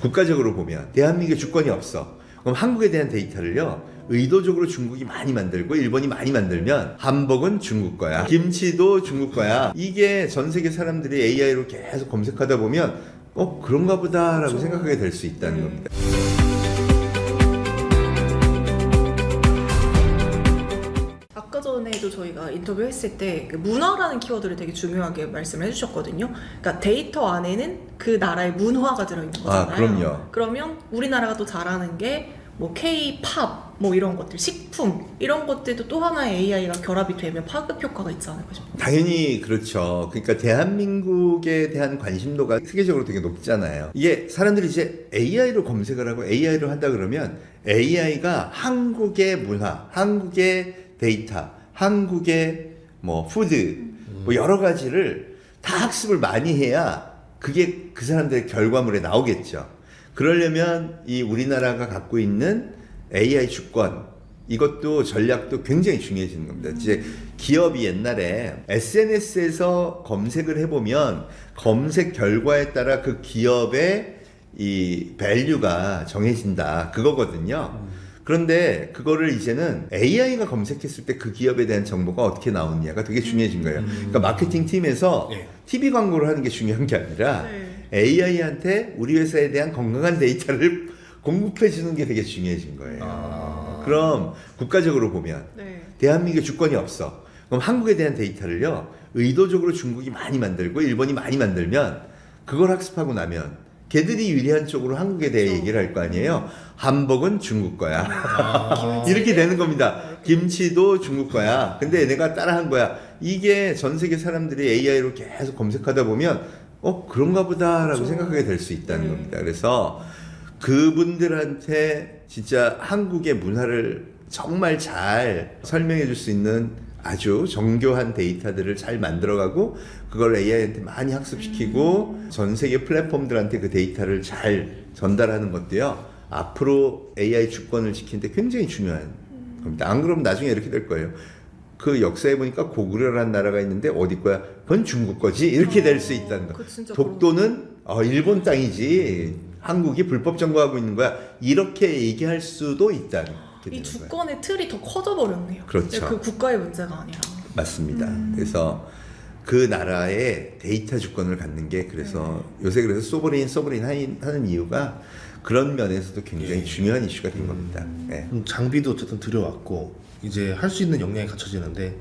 국가적으로 보면 대한민국에 주권이 없어. 그럼 한국에 대한 데이터를요, 의도적으로 중국이 많이 만들고 일본이 많이 만들면 한복은 중국 거야, 김치도 중국 거야. 이게 전 세계 사람들이 AI로 계속 검색하다 보면 그런가 보다라고 그렇죠. 생각하게 될 수 있다는 겁니다. 아까 전에도 저희가 인터뷰했을 때그 문화라는 키워드를 되게 중요하게 말씀을 해주셨거든요. 그러니까 데이터 안에는 그 나라의 문화가 들어있는 거잖아요. 그럼요. 그러면 우리나라가 또 잘하는 게 뭐 K-팝 뭐 이런 것들, 식품 이런 것들도 또 하나의 AI가 결합이 되면 파급 효과가 있지 않을까 싶어요. 당연히 그렇죠. 그러니까 대한민국에 대한 관심도가 세계적으로 되게 높잖아요. 이게 사람들이 이제 AI로 검색을 하고 AI로 한다 그러면 AI가 한국의 문화, 한국의 데이터, 한국의 뭐 푸드, 뭐 여러 가지를 다 학습을 많이 해야 그게 그 사람들의 결과물에 나오겠죠. 그러려면 이 우리나라가 갖고 있는 AI 주권, 이것도 전략도 굉장히 중요해지는 겁니다. 이제 기업이 옛날에 SNS에서 검색을 해보면 검색 결과에 따라 그 기업의 이 밸류가 정해진다, 그거거든요. 그런데 그거를 이제는 AI가 검색했을 때 그 기업에 대한 정보가 어떻게 나오느냐가 되게 중요해진 거예요. 그러니까 마케팅 팀에서 TV 광고를 하는 게 중요한 게 아니라 AI한테 우리 회사에 대한 건강한 데이터를 공급해 주는 게 되게 중요해진 거예요. 그럼 국가적으로 보면 대한민국에 주권이 없어. 그럼 한국에 대한 데이터를요, 의도적으로 중국이 많이 만들고 일본이 많이 만들면 그걸 학습하고 나면 걔들이 유리한 쪽으로 한국에 대해 얘기를 할 거 아니에요. 한복은 중국 거야. 이렇게 되는 겁니다. 김치도 중국 거야. 근데 내가 따라한 거야. 이게 전 세계 사람들이 AI로 계속 검색하다 보면 그런가 보다라고 생각하게 될 수 있다는 겁니다. 그래서 그분들한테 진짜 한국의 문화를 정말 잘 설명해 줄 수 있는 아주 정교한 데이터들을 잘 만들어가고 그걸 AI한테 많이 학습시키고 전 세계 플랫폼들한테 그 데이터를 잘 전달하는 것도요, 앞으로 AI 주권을 지키는데 굉장히 중요한 겁니다. 안 그러면 나중에 이렇게 될 거예요. 그 역사에 보니까 고구려라는 나라가 있는데 어디 거야? 그건 중국 거지. 이렇게 될 수 있다는 거. 독도는 일본 땅이지. 한국이 불법 점거하고 있는 거야. 이렇게 얘기할 수도 있다는. 이 주권의 틀이 더 커져 버렸네요. 그렇죠. 그 국가의 문제가 아니라. 맞습니다. 그래서 그 나라의 데이터 주권을 갖는 게 그래서 요새 그래서 소버린 하는 이유가 그런 면에서도 굉장히 중요한 이슈가 된 겁니다. 장비도 어쨌든 들여왔고 이제 할 수 있는 역량이 갖춰지는데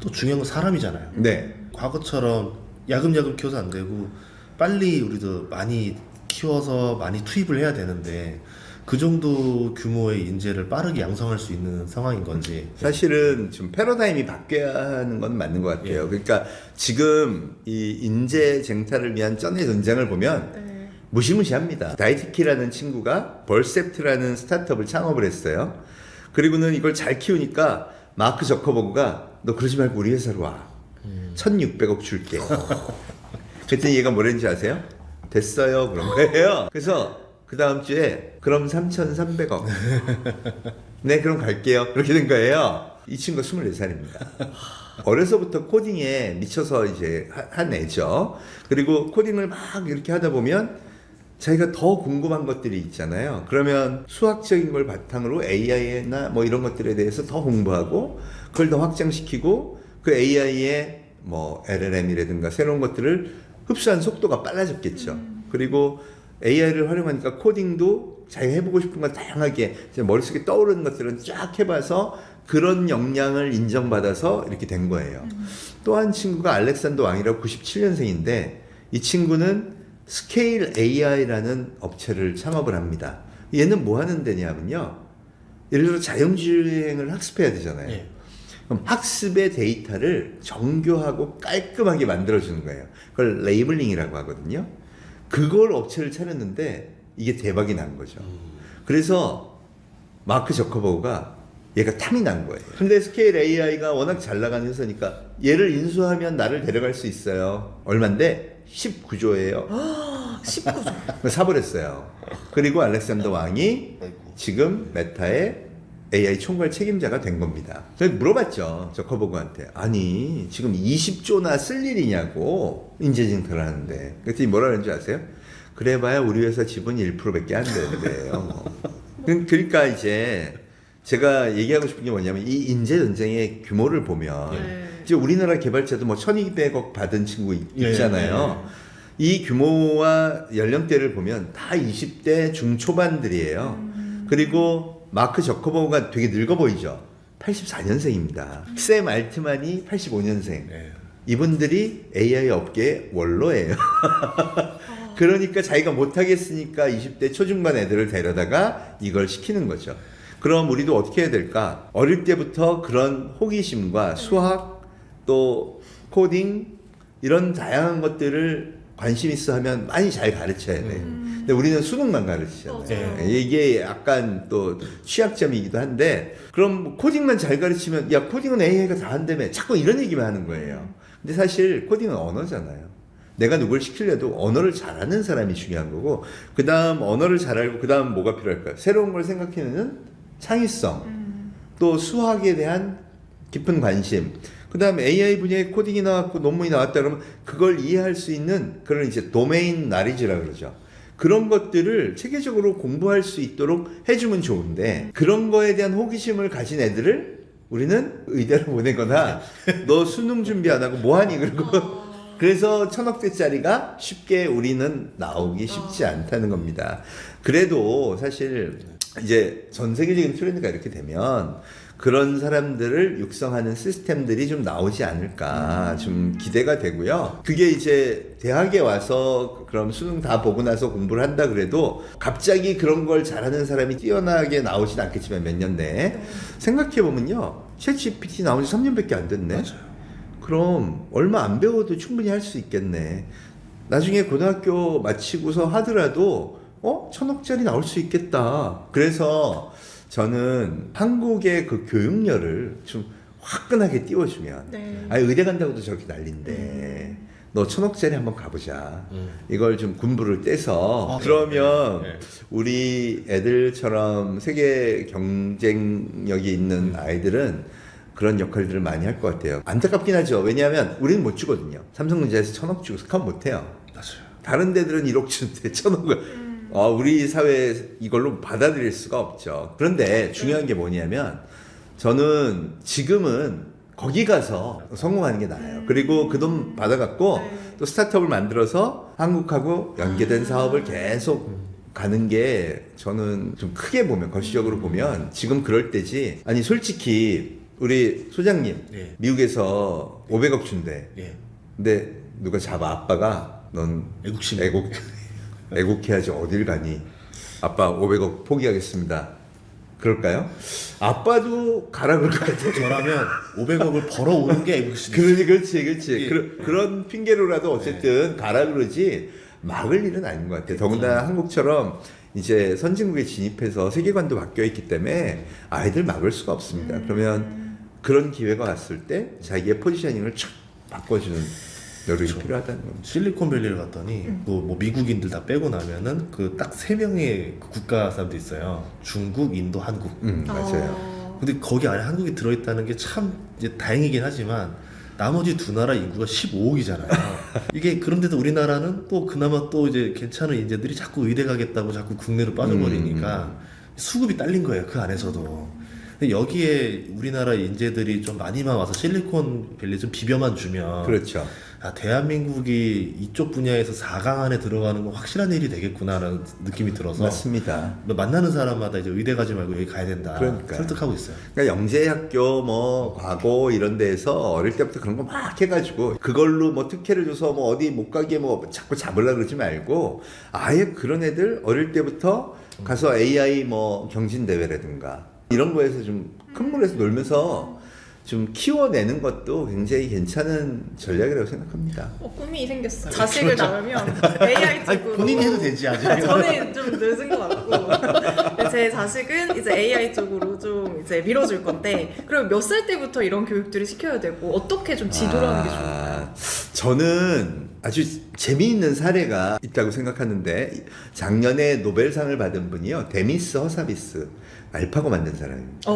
또 중요한 건 사람이잖아요. 네. 과거처럼 야금야금 키워서 안 되고 빨리 우리도 많이 키워서 많이 투입을 해야 되는데 그 정도 규모의 인재를 빠르게 양성할 수 있는 상황인 건지. 사실은 좀 패러다임이 바뀌어야 하는 건 맞는 것 같아요. 그러니까 지금 이 인재 쟁탈을 위한 쩐의 전쟁을 보면 무시무시합니다. 다이티키라는 친구가 벌셉트라는 스타트업을 창업을 했어요. 그리고는 이걸 잘 키우니까 마크 저커버그가 너 그러지 말고 우리 회사로 와. 1,600억 줄게. 그랬더니 얘가 뭐랬는지 아세요? 됐어요. 그런 거예요. 그래서 그 다음 주에 그럼 3,300억. 네, 그럼 갈게요. 그렇게 된 거예요. 이 친구가 24살입니다. 어려서부터 코딩에 미쳐서 이제 한 애죠. 그리고 코딩을 막 이렇게 하다 보면 자기가 더 궁금한 것들이 있잖아요. 그러면 수학적인 걸 바탕으로 AI나 뭐 이런 것들에 대해서 더 공부하고 그걸 더 확장시키고 그 AI의 뭐 LLM이라든가 새로운 것들을 흡수한 속도가 빨라졌겠죠. 그리고 AI를 활용하니까 코딩도 자기가 해보고 싶은 걸 다양하게 머릿속에 떠오르는 것들은 쫙 해봐서 그런 역량을 인정받아서 이렇게 된 거예요. 또 한 친구가 알렉산더 왕이라고 97년생인데 이 친구는 스케일 AI라는 업체를 창업을 합니다. 얘는 뭐 하는 데냐면요, 예를 들어 자연주행을 학습해야 되잖아요. 그럼 학습의 데이터를 정교하고 깔끔하게 만들어주는 거예요. 그걸 레이블링이라고 하거든요. 그걸 업체를 차렸는데 이게 대박이 난 거죠. 그래서 마크 저커버그가 얘가 탐이 난 거예요. 근데 스케일 AI가 워낙 잘 나가는 회사니까 얘를 인수하면 나를 데려갈 수 있어요. 얼만데? 19조예요. 19조. 사버렸어요. 그리고 알렉산더 왕이 지금 메타의 AI 총괄 책임자가 된 겁니다. 그래서 물어봤죠, 저커버그한테. 아니, 지금 20조나 쓸 일이냐고 인재 징탈을 하는데. 그랬더니 뭐라 그랬는지 아세요? 그래봐야 우리 회사 지분이 1%밖에 안 되는데요. 뭐. 그러니까 이제 제가 얘기하고 싶은 게 뭐냐면 이 인재 전쟁의 규모를 보면 이제 우리나라 개발자도 뭐 1,200억 받은 친구 있잖아요. 이 규모와 연령대를 보면 다 20대 중초반들이에요. 그리고 마크 저커버그가 되게 늙어 보이죠. 84년생입니다. 샘 알트만이 85년생. 이분들이 AI 업계의 원로예요. 그러니까 자기가 못하겠으니까 20대 초중반 애들을 데려다가 이걸 시키는 거죠. 그럼 우리도 어떻게 해야 될까? 어릴 때부터 그런 호기심과 수학, 또 코딩 이런 다양한 것들을 관심 있어 하면 많이 잘 가르쳐야 돼. 근데 우리는 수능만 가르치잖아요. 이게 약간 또 취약점이기도 한데 그럼 뭐 코딩만 잘 가르치면 야 코딩은 AI가 다 한다며 자꾸 이런 얘기만 하는 거예요. 근데 사실 코딩은 언어잖아요. 내가 누굴 시키려도 언어를 잘하는 사람이 중요한 거고 그 다음 언어를 잘 알고 그 다음 뭐가 필요할까요? 새로운 걸 생각해내는 창의성 또 수학에 대한 깊은 관심 그 다음 AI 분야에 코딩이 나왔고 논문이 나왔다 그러면 그걸 이해할 수 있는 그런 이제 도메인 나리지라 그러죠. 그런 것들을 체계적으로 공부할 수 있도록 해주면 좋은데 그런 거에 대한 호기심을 가진 애들을 우리는 의대로 보내거나 너 수능 준비 안 하고 뭐하니 그러고 그래서 1,000억대짜리가 쉽게 우리는 나오기 쉽지 않다는 겁니다. 그래도 사실 이제 전 세계적인 트렌드가 이렇게 되면 그런 사람들을 육성하는 시스템들이 좀 나오지 않을까 좀 기대가 되고요. 그게 이제 대학에 와서 그럼 수능 다 보고 나서 공부를 한다 그래도 갑자기 그런 걸 잘하는 사람이 뛰어나게 나오진 않겠지만 몇 년 내에 생각해보면요. 챗GPT 나온 지 3년밖에 안 됐네. 맞아요. 그럼 얼마 안 배워도 충분히 할 수 있겠네. 나중에 고등학교 마치고서 하더라도 1,000억짜리 나올 수 있겠다. 그래서 저는 한국의 그 교육열을 좀 화끈하게 띄워주면 아니 의대 간다고도 저렇게 난린데 너 1,000억짜리 한번 가보자. 이걸 좀 군부를 떼서 그러면 우리 애들처럼 세계 경쟁력이 있는 아이들은 그런 역할들을 많이 할 것 같아요. 안타깝긴 하죠. 왜냐하면 우리는 못 주거든요. 삼성전자에서 1,000억 주고 스카웃 못 해요. 맞아요. 다른 데들은 1억 주는데 1,000억을 우리 사회에 이걸로 받아들일 수가 없죠. 그런데 중요한 게 뭐냐면 저는 지금은 거기 가서 성공하는 게 나아요. 그리고 그 돈 받아갖고 또 스타트업을 만들어서 한국하고 연계된 사업을 계속 가는 게 저는 좀 크게 보면 거시적으로 보면 지금 그럴 때지. 아니 솔직히 우리 소장님 미국에서 500억 준대. 근데 누가 잡아 아빠가 넌 애국해야지 어딜 가니? 아빠 500억 포기하겠습니다. 그럴까요? 아빠도 가라 그럴 것 같아요. 저라면 500억을 벌어오는 게 애국심. 그렇지. 그런 핑계로라도 어쨌든 가라 그러지 막을 일은 아닌 것 같아요. 더군다나 한국처럼 이제 선진국에 진입해서 세계관도 바뀌어 있기 때문에 아이들 막을 수가 없습니다. 그러면 그런 기회가 왔을 때 자기의 포지셔닝을 촥 바꿔주는 노력이 필요하다는 겁니다. 실리콘밸리를 갔더니 뭐 미국인들 다 빼고 나면은 그 딱 3명의 국가 사람도 있어요. 중국, 인도, 한국. 맞아요. 근데 거기 안에 한국이 들어있다는 게 참 이제 다행이긴 하지만 나머지 두 나라 인구가 15억이잖아요. 이게 그런데도 우리나라는 또 그나마 또 이제 괜찮은 인재들이 자꾸 의대 가겠다고 자꾸 국내로 빠져버리니까 수급이 딸린 거예요. 그 안에서도. 근데 여기에 우리나라 인재들이 좀 많이만 와서 실리콘밸리 좀 비벼만 주면 그렇죠. 대한민국이 이쪽 분야에서 4강 안에 들어가는 건 확실한 일이 되겠구나라는 느낌이 들어서 맞습니다. 만나는 사람마다 이제 의대 가지 말고 여기 가야 된다. 그러니까요. 설득하고 있어요. 그러니까 영재학교 뭐 과고 이런 데에서 어릴 때부터 그런 거 막 해가지고 그걸로 뭐 특혜를 줘서 뭐 어디 못 가게 뭐 자꾸 잡으려 그러지 말고 아예 그런 애들 어릴 때부터 가서 AI 뭐 경진 대회라든가 이런 거에서 좀 큰 물에서 놀면서 좀 키워내는 것도 굉장히 괜찮은 전략이라고 생각합니다. 꿈이 생겼어요. 자식을 낳으면 AI 쪽으로. 본인이 해도 되지 아직. 저는 좀 늦은 것 같고 제 자식은 이제 AI 쪽으로 좀 이제 밀어줄 건데 그럼 몇 살 때부터 이런 교육들을 시켜야 되고 어떻게 좀 지도를 하는 게 좋을까요? 저는 아주 재미있는 사례가 있다고 생각하는데 작년에 노벨상을 받은 분이요. 데미스 허사비스 알파고 만든 사람입니다.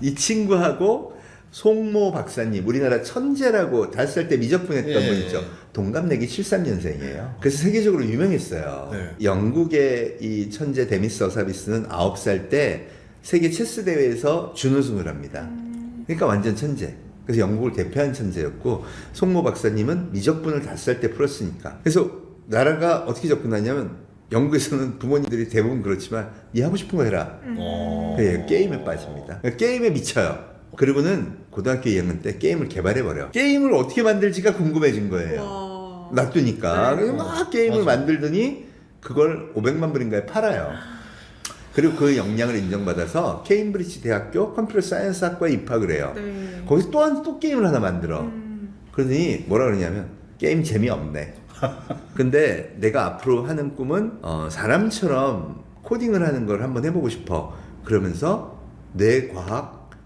이 친구하고 송모 박사님, 우리나라 천재라고 5살 때 미적분했던 예. 분 있죠. 동갑내기 73년생이에요. 그래서 세계적으로 유명했어요. 네. 영국의 이 천재 데미스 어사비스는 9살 때 세계 체스 대회에서 준우승을 합니다. 그러니까 완전 천재. 그래서 영국을 대표한 천재였고, 송모 박사님은 미적분을 5살 때 풀었으니까. 그래서 나라가 어떻게 접근하냐면, 영국에서는 부모님들이 대부분 그렇지만 네 하고 싶은 거 해라. 그래요. 게임에 빠집니다. 그러니까 게임에 미쳐요. 그리고는 고등학교 2학년 때 게임을 개발해버려. 게임을 어떻게 만들지가 궁금해진 거예요. 와. 놔두니까. 네. 그래서 막 게임을 맞아. 만들더니 그걸 500만 불인가에 팔아요. 그리고 그 역량을 인정받아서 케임브리지 대학교 컴퓨터 사이언스 학과에 입학을 해요. 네. 거기서 또 게임을 하나 만들어. 그러더니 뭐라 그러냐면 게임 재미없네. 근데 내가 앞으로 하는 꿈은 사람처럼 코딩을 하는 걸 한번 해보고 싶어. 그러면서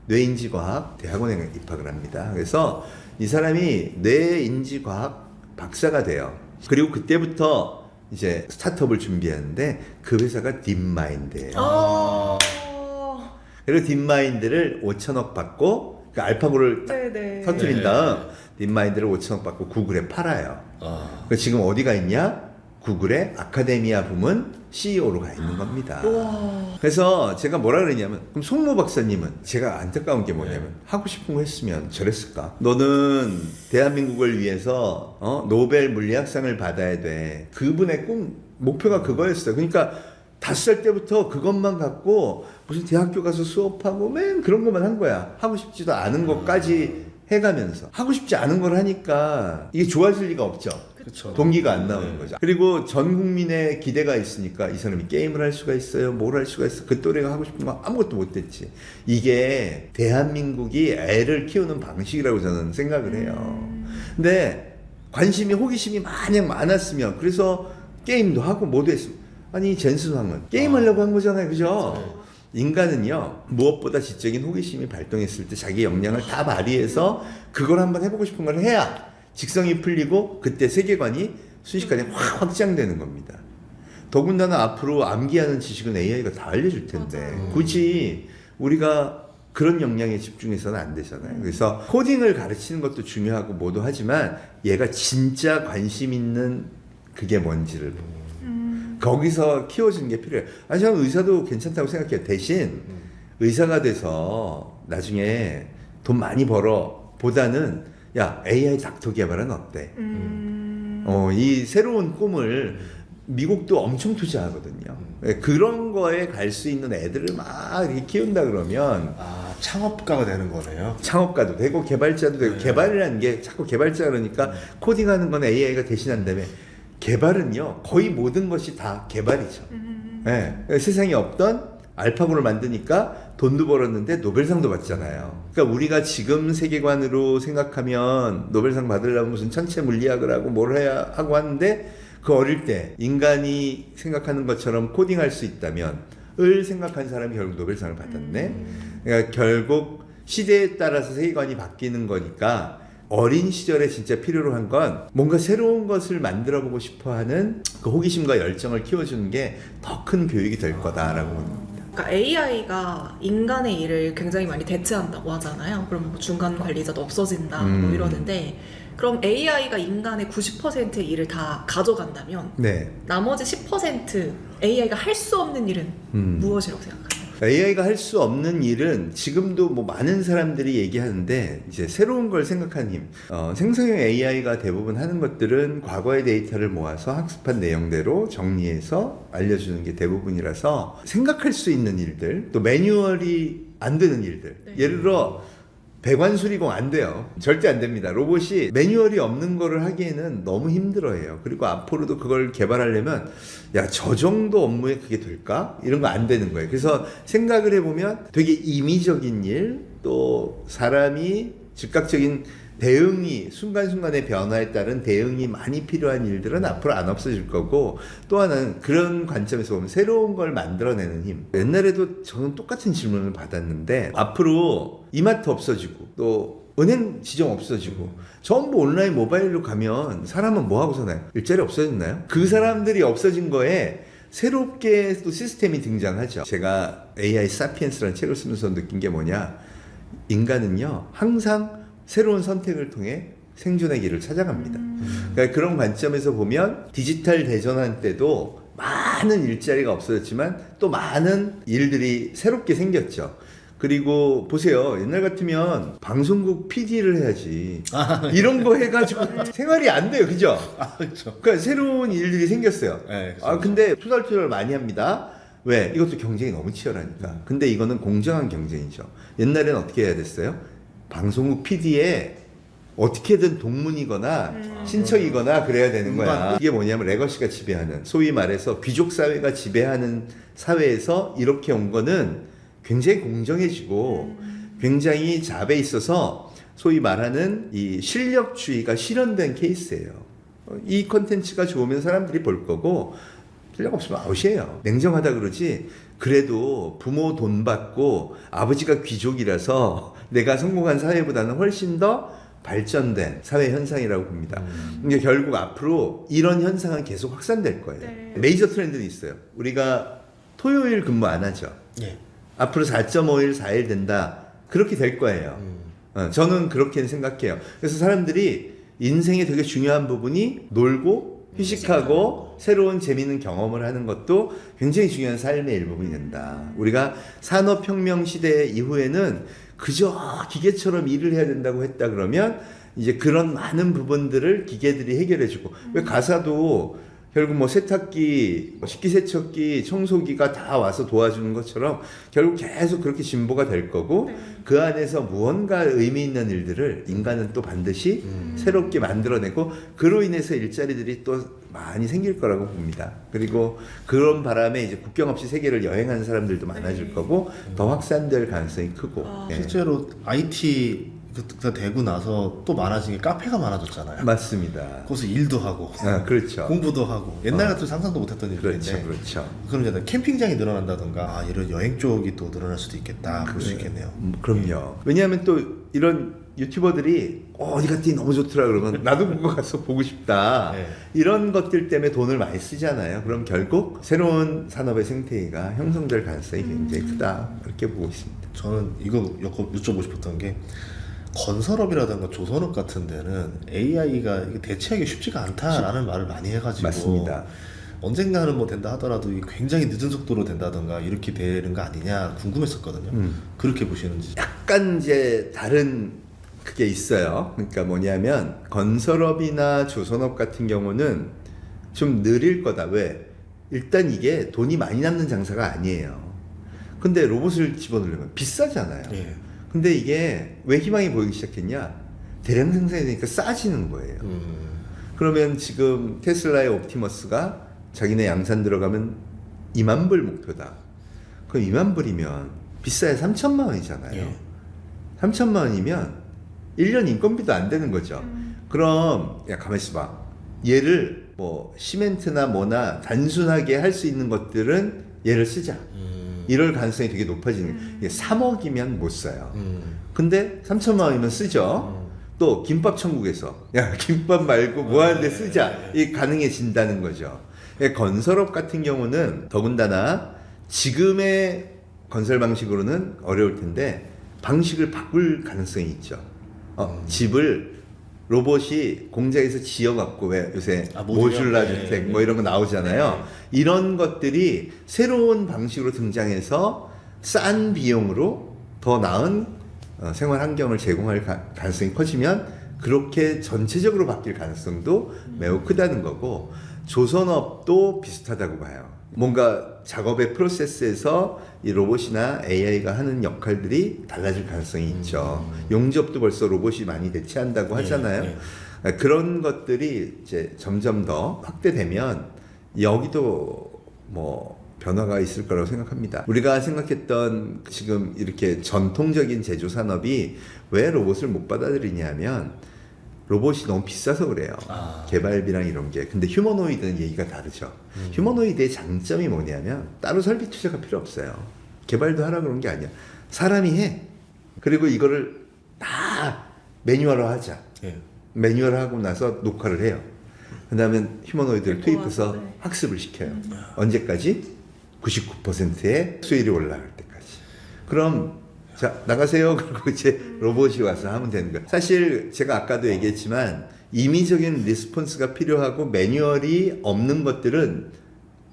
뇌인지과학 대학원에 입학을 합니다. 그래서 이 사람이 뇌인지과학 박사가 돼요. 그리고 그때부터 이제 스타트업을 준비하는데 그 회사가 딥마인드예요. 아. 그리고 딥마인드를 5천억 받고 그 알파고를 네네. 터뜨린 네. 다음 딥마인드를 5천억 받고 구글에 팔아요. 그 지금 어디가 있냐? 구글의 아카데미아 부문 CEO로 가 있는 겁니다. 와. 그래서 제가 뭐라 그러냐면, 그럼 송모 박사님은 제가 안타까운 게 뭐냐면 하고 싶은 거 했으면 저랬을까? 너는 대한민국을 위해서 노벨 물리학상을 받아야 돼. 그분의 목표가 그거였어요. 그러니까 5살 때부터 그것만 갖고 무슨 대학교 가서 수업하고 맨 그런 것만 한 거야. 하고 싶지도 않은 것까지 해가면서 하고 싶지 않은 걸 하니까 이게 좋아질 리가 없죠. 그쵸. 동기가 안 나오는 거죠. 그리고 전 국민의 기대가 있으니까 이 사람이 게임을 할 수가 있어요. 뭘 할 수가 있어. 그 또래가 하고 싶은 거 아무것도 못했지. 이게 대한민국이 애를 키우는 방식이라고 저는 생각을 해요. 근데 관심이 호기심이 마냥 많았으면 그래서 게임도 하고 뭐도 했으면 아니 젠슨황은 게임하려고 한 거잖아요. 그죠? 인간은요 무엇보다 지적인 호기심이 발동했을 때 자기 역량을 다 발휘해서 그걸 한번 해보고 싶은 걸 해야 직성이 풀리고 그때 세계관이 순식간에 확 확장되는 겁니다. 더군다나 앞으로 암기하는 지식은 AI가 다 알려줄 텐데 굳이 우리가 그런 역량에 집중해서는 안 되잖아요. 그래서 코딩을 가르치는 것도 중요하고 뭐도 하지만 얘가 진짜 관심 있는 그게 뭔지를 거기서 키워주는 게 필요해요. 아니 저는 의사도 괜찮다고 생각해요. 대신 의사가 돼서 나중에 돈 많이 벌어 보다는 야 AI 닥터 개발은 어때? 이 새로운 꿈을 미국도 엄청 투자하거든요. 그런 거에 갈 수 있는 애들을 막 이렇게 키운다 그러면 창업가가 되는 거네요. 창업가도 되고 개발자도 되고 개발이라는 게 자꾸 개발자 그러니까 코딩하는 건 AI가 대신한다며 개발은요 거의 모든 것이 다 개발이죠. 네. 세상에 없던 알파고를 만드니까 돈도 벌었는데 노벨상도 받잖아요. 그러니까 우리가 지금 세계관으로 생각하면 노벨상 받으려면 무슨 천체 물리학을 하고 뭘 해야 하고 하는데 그 어릴 때 인간이 생각하는 것처럼 코딩할 수 있다면 을 생각한 사람이 결국 노벨상을 받았네. 그러니까 결국 시대에 따라서 세계관이 바뀌는 거니까 어린 시절에 진짜 필요로 한 건 뭔가 새로운 것을 만들어 보고 싶어 하는 그 호기심과 열정을 키워주는 게 더 큰 교육이 될 거다라고 봅니다. 그러니까 AI가 인간의 일을 굉장히 많이 대체한다고 하잖아요. 그럼 뭐 중간 관리자도 없어진다 뭐 이러는데 그럼 AI가 인간의 90%의 일을 다 가져간다면 네. 나머지 10% AI가 할 수 없는 일은 무엇이라고 생각하세요? AI가 할 수 없는 일은 지금도 뭐 많은 사람들이 얘기하는데 이제 새로운 걸 생각하는 힘. 생성형 AI가 대부분 하는 것들은 과거의 데이터를 모아서 학습한 내용대로 정리해서 알려주는 게 대부분이라서 생각할 수 있는 일들, 또 매뉴얼이 안 되는 일들. 네. 예를 들어 배관수리공 안 돼요. 절대 안 됩니다. 로봇이 매뉴얼이 없는 거를 하기에는 너무 힘들어해요. 그리고 앞으로도 그걸 개발하려면 야, 저 정도 업무에 그게 될까? 이런 거 안 되는 거예요. 그래서 생각을 해보면 되게 임의적인 일, 또 사람이 즉각적인 대응이 순간순간의 변화에 따른 대응이 많이 필요한 일들은 앞으로 안 없어질 거고 또 하나는 그런 관점에서 보면 새로운 걸 만들어내는 힘. 옛날에도 저는 똑같은 질문을 받았는데 앞으로 이마트 없어지고 또 은행 지점 없어지고 전부 온라인 모바일로 가면 사람은 뭐 하고 사나요? 일자리 없어졌나요? 그 사람들이 없어진 거에 새롭게 또 시스템이 등장하죠. 제가 AI 사피엔스라는 책을 쓰면서 느낀 게 뭐냐, 인간은요 항상 새로운 선택을 통해 생존의 길을 찾아갑니다. 그러니까 그런 관점에서 보면 디지털 대전환 때도 많은 일자리가 없어졌지만 또 많은 일들이 새롭게 생겼죠. 그리고 보세요. 옛날 같으면 방송국 PD를 해야지. 이런 거 해가지고 생활이 안 돼요. 그죠? 그렇죠. 그러니까 새로운 일들이 생겼어요. 네, 그렇죠. 아, 근데 투덜투덜 많이 합니다. 왜? 이것도 경쟁이 너무 치열하니까. 근데 이거는 공정한 경쟁이죠. 옛날에는 어떻게 해야 됐어요? 방송국 PD에 어떻게든 동문이거나 신청이거나 그래야 되는 거야. 이게 뭐냐면 레거시가 지배하는, 소위 말해서 귀족 사회가 지배하는 사회에서 이렇게 온 거는 굉장히 공정해지고 굉장히 잡에 있어서 소위 말하는 이 실력주의가 실현된 케이스예요. 이 콘텐츠가 좋으면 사람들이 볼 거고 실력 없으면 아웃이에요. 냉정하다 그러지. 그래도 부모 돈 받고 아버지가 귀족이라서 내가 성공한 사회보다는 훨씬 더 발전된 사회 현상이라고 봅니다. 그러니까 결국 앞으로 이런 현상은 계속 확산될 거예요. 네. 메이저 트렌드는 있어요. 우리가 토요일 근무 안 하죠. 예. 앞으로 4.5일, 4일 된다. 그렇게 될 거예요. 저는 그렇게 생각해요. 그래서 사람들이 인생의 되게 중요한 부분이 놀고 휴식하고 새로운 재미있는 경험을 하는 것도 굉장히 중요한 삶의 일부분이 된다. 우리가 산업혁명 시대 이후에는 그저 기계처럼 일을 해야 된다고 했다 그러면 이제 그런 많은 부분들을 기계들이 해결해주고 왜 가사도 결국 뭐 세탁기, 식기세척기, 청소기가 다 와서 도와주는 것처럼 결국 계속 그렇게 진보가 될 거고 네. 그 안에서 무언가 의미 있는 일들을 인간은 또 반드시 새롭게 만들어내고 그로 인해서 일자리들이 또 많이 생길 거라고 봅니다. 그리고 그런 바람에 이제 국경 없이 세계를 여행하는 사람들도 많아질 네. 거고 더 확산될 가능성이 크고 예. 실제로 IT가 되고 나서 또 많아진 게 카페가 많아졌잖아요. 맞습니다. 거기서 일도 하고 아, 그렇죠. 공부도 하고 옛날 같으면 상상도 못했던 그렇죠, 일인데 그렇죠. 그럼 이제 캠핑장이 늘어난다던가 이런 여행 쪽이 또 늘어날 수도 있겠다 볼 수 있겠네요. 그럼요. 왜냐하면 또 이런 유튜버들이 어디 갔더니 너무 좋더라 그러면 나도 그거 가서 보고 싶다. 네. 이런 것들 때문에 돈을 많이 쓰잖아요. 그럼 결국 새로운 산업의 생태계가 형성될 가능성이 굉장히 크다. 그렇게 보고 있습니다. 저는 이거 여쭤보고 싶었던 게 건설업이라든가 조선업 같은 데는 AI가 대체하기 쉽지가 않다라는 말을 많이 해가지고 맞습니다. 언젠가는 뭐 된다 하더라도 굉장히 늦은 속도로 된다던가 이렇게 되는 거 아니냐 궁금했었거든요. 그렇게 보시는지. 약간 이제 다른 그게 있어요. 그러니까 뭐냐면 건설업이나 조선업 같은 경우는 좀 느릴 거다. 왜? 일단 이게 돈이 많이 남는 장사가 아니에요. 근데 로봇을 집어넣으려면 비싸잖아요. 예. 근데 이게 왜 희망이 보이기 시작했냐? 대량 생산이 되니까 싸지는 거예요. 그러면 지금 테슬라의 옵티머스가 자기네 양산 들어가면 2만 불 목표다. 그럼 2만 불이면 비싸야 3천만 원이잖아요. 예. 3천만 원이면 1년 인건비도 안 되는 거죠. 그럼 야 가만히 있어봐. 얘를 뭐 시멘트나 뭐나 단순하게 할 수 있는 것들은 얘를 쓰자. 이럴 가능성이 되게 높아지는 거예요. 이게 3억이면 못 써요. 근데 3천만 원이면 쓰죠. 또 김밥 천국에서 야 김밥 말고 뭐 하는데 쓰자. 이 가능해진다는 거죠. 건설업 같은 경우는 더군다나 지금의 건설 방식으로는 어려울 텐데 방식을 바꿀 가능성이 있죠. 집을 로봇이 공장에서 지어갖고 왜 요새 모듈라 주택 뭐 이런 거 나오잖아요. 이런 것들이 새로운 방식으로 등장해서 싼 비용으로 더 나은 생활 환경을 제공할 가능성이 커지면 그렇게 전체적으로 바뀔 가능성도 매우 크다는 거고 조선업도 비슷하다고 봐요. 뭔가 작업의 프로세스에서 이 로봇이나 AI가 하는 역할들이 달라질 가능성이 있죠. 용접도 벌써 로봇이 많이 대체한다고 하잖아요. 그런 것들이 이제 점점 더 확대되면 여기도 뭐 변화가 있을 거라고 생각합니다. 우리가 생각했던 지금 이렇게 전통적인 제조 산업이 왜 로봇을 못 받아들이냐면 로봇이 너무 비싸서 그래요. 개발비랑 이런 게. 근데 휴머노이드는 얘기가 다르죠. 휴머노이드의 장점이 뭐냐면 따로 설비 투자가 필요 없어요. 개발도 하라 그런 게 아니야. 사람이 해. 그리고 이거를 다 매뉴얼화 하자. 예. 매뉴얼하고 나서 녹화를 해요. 그 다음에 휴머노이드를 투입해서 네. 학습을 시켜요. 언제까지? 99%의 수율이 올라갈 때까지. 그럼 자 나가세요. 그리고 이제 로봇이 와서 하면 되는 거예요. 사실 제가 아까도 얘기했지만 임의적인 리스폰스가 필요하고 매뉴얼이 없는 것들은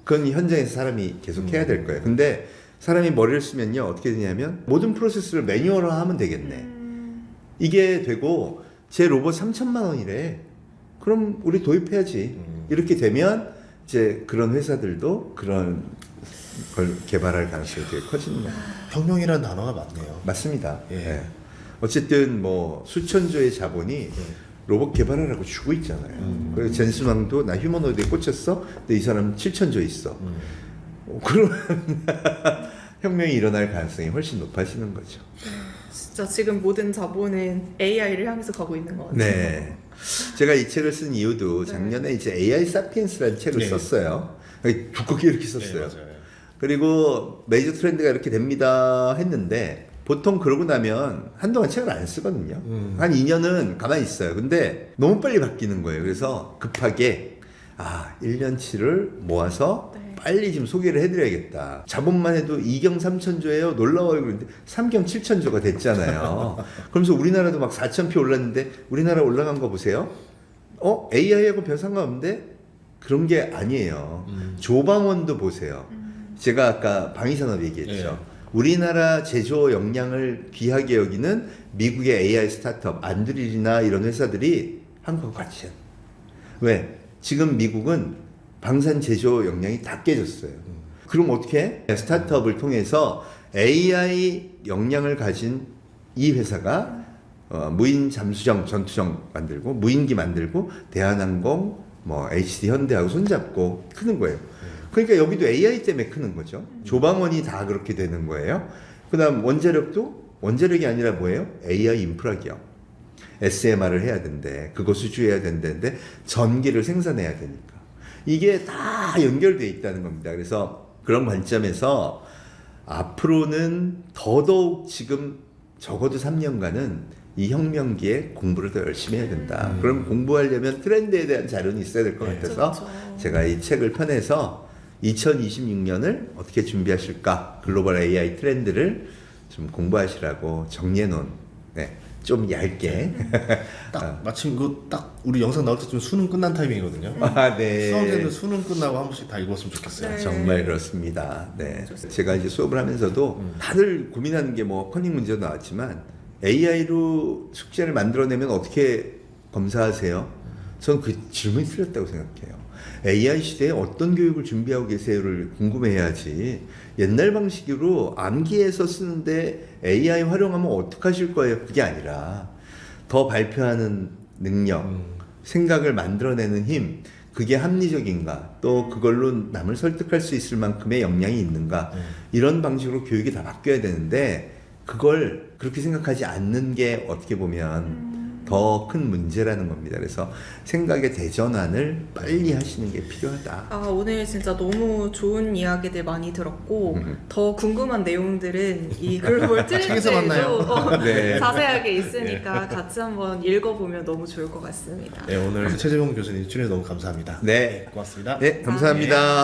그건 현장에서 사람이 계속 해야 될 거예요. 근데 사람이 머리를 쓰면요 어떻게 되냐면 모든 프로세스를 매뉴얼로 하면 되겠네. 이게 되고 제 로봇 3천만 원이래. 그럼 우리 도입해야지. 이렇게 되면 이제 그런 회사들도 그런 걸 개발할 가능성이 되게 커지는 거예요. 혁명이라는 단어가 맞네요. 맞습니다. 예. 예. 어쨌든 뭐 수천조의 자본이 로봇 개발하라고 주고 있잖아요. 그래서 젠슨왕도 나 휴머노이드에 꽂혔어. 근데 이 사람 7천조 있어. 그러면 혁명이 일어날 가능성이 훨씬 높아지는 거죠. 진짜 지금 모든 자본은 AI를 향해서 가고 있는 것 같아요. 네. 제가 이 책을 쓴 이유도 작년에 이제 AI 사피엔스라는 책을 네. 썼어요. 두껍게 이렇게 썼어요. 네, 맞아요. 그리고 메이저 트렌드가 이렇게 됩니다 했는데 보통 그러고 나면 한동안 책을 안 쓰거든요. 한 2년은 가만히 있어요. 근데 너무 빨리 바뀌는 거예요. 그래서 급하게 1년치를 모아서 네. 빨리 지금 소개를 해드려야겠다. 자본만 해도 2경 3천조예요. 놀라워요. 그런데 3경 7천조가 됐잖아요. 그러면서 우리나라도 막 4천 표 올랐는데 우리나라 올라간 거 보세요. AI하고 별 상관없는데 그런 게 아니에요. 조방원도 보세요. 제가 아까 방위산업 얘기했죠. 네. 우리나라 제조 역량을 귀하게 여기는 미국의 AI 스타트업 안드릴이나 이런 회사들이 한국하고 같이 해요. 왜? 지금 미국은 방산 제조 역량이 다 깨졌어요. 그럼 어떻게 해? 스타트업을 통해서 AI 역량을 가진 이 회사가 무인 잠수정 전투정 만들고 무인기 만들고 대한항공 뭐 HD 현대하고 손잡고 크는 거예요. 그러니까 여기도 AI 때문에 크는 거죠. 조방원이 다 그렇게 되는 거예요. 그다음 원자력도 원자력이 아니라 뭐예요? AI 인프라 기업. SMR을 해야 된대. 그거 수주해야 된다는데 전기를 생산해야 되니까. 이게 다 연결돼 있다는 겁니다. 그래서 그런 관점에서 앞으로는 더더욱 지금 적어도 3년간은 이 혁명기에 공부를 더 열심히 해야 된다. 그럼 공부하려면 트렌드에 대한 자료는 있어야 될 것 같아서 그렇죠. 제가 이 책을 펴내서 2026년을 어떻게 준비하실까? 글로벌 AI 트렌드를 좀 공부하시라고 정리해 놓은 좀 얇게 딱 마침 이거 딱 우리 영상 나올 때쯤 수능 끝난 타이밍이거든요. 네. 수험생들 수능 끝나고 한 번씩 다 읽었으면 좋겠어요. 네. 정말 그렇습니다. 네. 제가 이제 수업을 하면서도 다들 고민하는 게 뭐 커닝 문제도 나왔지만 AI로 숙제를 만들어내면 어떻게 검사하세요? 저는 그 질문이 틀렸다고 생각해요. AI 시대에 어떤 교육을 준비하고 계세요를 궁금해야지 옛날 방식으로 암기해서 쓰는데 AI 활용하면 어떡하실 거예요? 그게 아니라 더 발표하는 능력, 생각을 만들어내는 힘, 그게 합리적인가, 또 그걸로 남을 설득할 수 있을 만큼의 역량이 있는가, 이런 방식으로 교육이 다 바뀌어야 되는데 그걸 그렇게 생각하지 않는 게 어떻게 보면 더 큰 문제라는 겁니다. 그래서 생각의 대전환을 빨리 하시는 게 필요하다. 오늘 진짜 너무 좋은 이야기들 많이 들었고 더 궁금한 내용들은 이 글로벌 책에서 만나요. 트렌드에도 네. 자세하게 있으니까 같이 한번 읽어보면 너무 좋을 것 같습니다. 네, 오늘 최재봉 교수님 출연해 너무 감사합니다. 네. 고맙습니다. 네, 감사합니다.